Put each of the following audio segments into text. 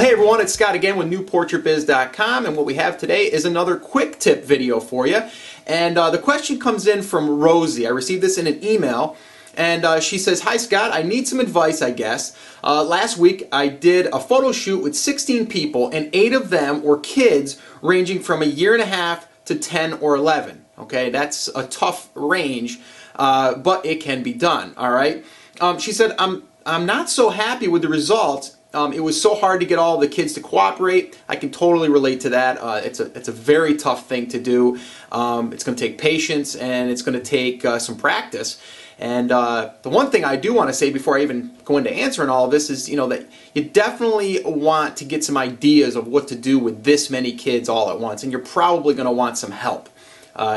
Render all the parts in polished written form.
Well, hey everyone, it's Scott again with newportraitbiz.com, and what we have today is another quick tip video for you. And the question comes in from Rosie. I received this in an email, and she says, "Hi Scott, I need some advice, I guess. Last week I did a photo shoot with 16 people, and 8 of them were kids ranging from a year and a half to 10 or 11. Okay, that's a tough range, but it can be done. All right." She said, I'm not so happy with the results. It was so hard to get all the kids to cooperate. I can totally relate to that. It's a very tough thing to do. It's going to take patience, and it's going to take some practice. And the one thing I do want to say before I even go into answering all of this is, that you definitely want to get some ideas of what to do with this many kids all at once, and you're probably going to want some help.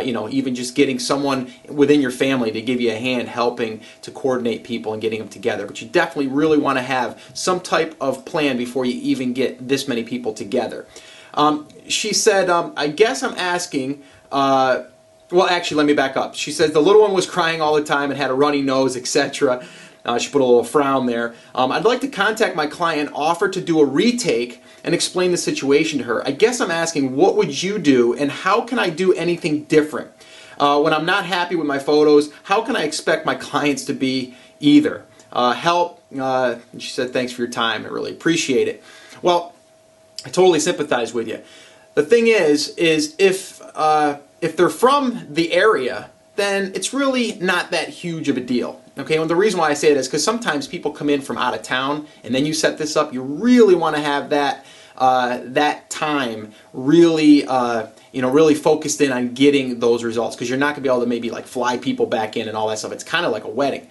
Even just getting someone within your family to give you a hand helping to coordinate people and getting them together. But you definitely really want to have some type of plan before you even get this many people together. She said, I guess I'm asking, well actually let me back up. She says the little one was crying all the time and had a runny nose, etc. She put a little frown there. I'd like to contact my client, offer to do a retake, and explain the situation to her. I guess I'm asking, what would you do, and how can I do anything different? When I'm not happy with my photos, how can I expect my clients to be either? Help. She said, thanks for your time. I really appreciate it. Well, I totally sympathize with you. The thing is if they're from the area, then it's really not that huge of a deal. Okay, well, the reason why I say it is because sometimes people come in from out of town, and then you set this up. You really want to have that time really really focused in on getting those results, because you're not going to be able to maybe like fly people back in and all that stuff. It's kind of like a wedding.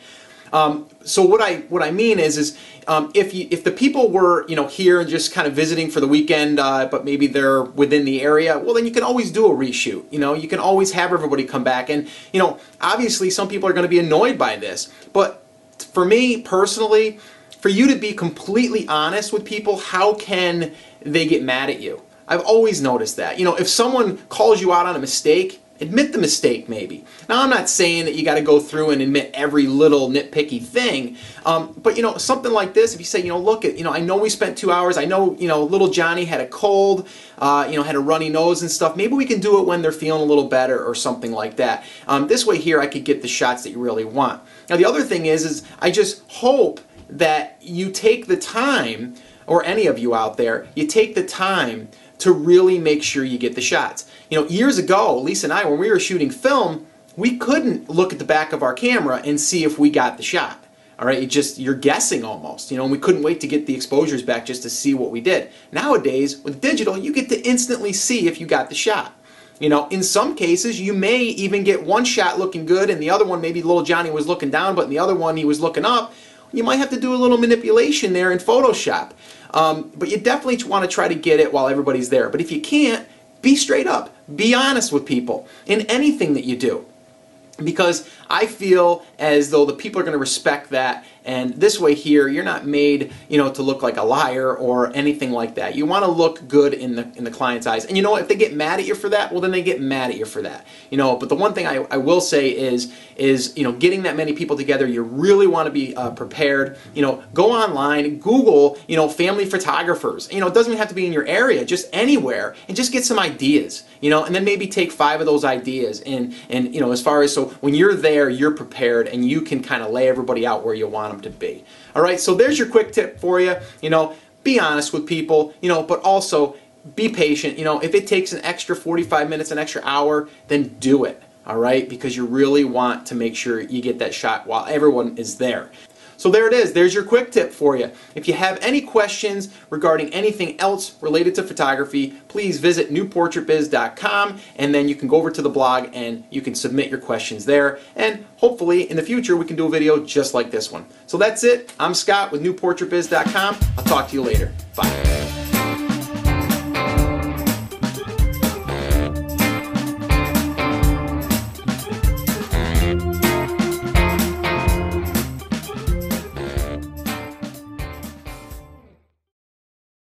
So what I mean is if the people were here and just kind of visiting for the weekend, but maybe they're within the area, well then you can always do a reshoot. You can always have everybody come back, and obviously some people are going to be annoyed by this, but for me personally, for you to be completely honest with people, how can they get mad at you? I've always noticed that. If someone calls you out on a mistake, admit the mistake maybe. Now I'm not saying that you got to go through and admit every little nitpicky thing, but something like this, if you say, look, I know we spent 2 hours, I know, little Johnny had a cold, had a runny nose and stuff, maybe we can do it when they're feeling a little better or something like that. This way here I could get the shots that you really want. Now the other thing is I just hope that you take the time, or any of you out there, you take the time to really make sure you get the shots. Years ago, Lisa and I, when we were shooting film, we couldn't look at the back of our camera and see if we got the shot. All right, you're guessing almost, and we couldn't wait to get the exposures back just to see what we did. Nowadays, with digital, you get to instantly see if you got the shot. In some cases, you may even get one shot looking good, and the other one, maybe little Johnny was looking down, but in the other one, he was looking up. You might have to do a little manipulation there in Photoshop. But you definitely want to try to get it while everybody's there. But if you can't, be straight up. Be honest with people in anything that you do. Because I feel as though the people are going to respect that, and this way here you're not made to look like a liar or anything like that. You want to look good in the client's eyes, and if they get mad at you for that, well then they get mad at you for that. But the one thing I will say is getting that many people together, you really want to be prepared. Go online, Google family photographers. It doesn't even have to be in your area, just anywhere, and just get some ideas. And then maybe take 5 of those ideas, and as far as, so when you're there, you're prepared, and you can kind of lay everybody out where you want them to be. All right, so there's your quick tip for you. Be honest with people, but also be patient. If it takes an extra 45 minutes, an extra hour, then do it. All right, because you really want to make sure you get that shot while everyone is there. So there it is. There's your quick tip for you. If you have any questions regarding anything else related to photography, please visit newportraitbiz.com, and then you can go over to the blog and you can submit your questions there. And hopefully in the future we can do a video just like this one. So that's it. I'm Scott with newportraitbiz.com. I'll talk to you later. Bye.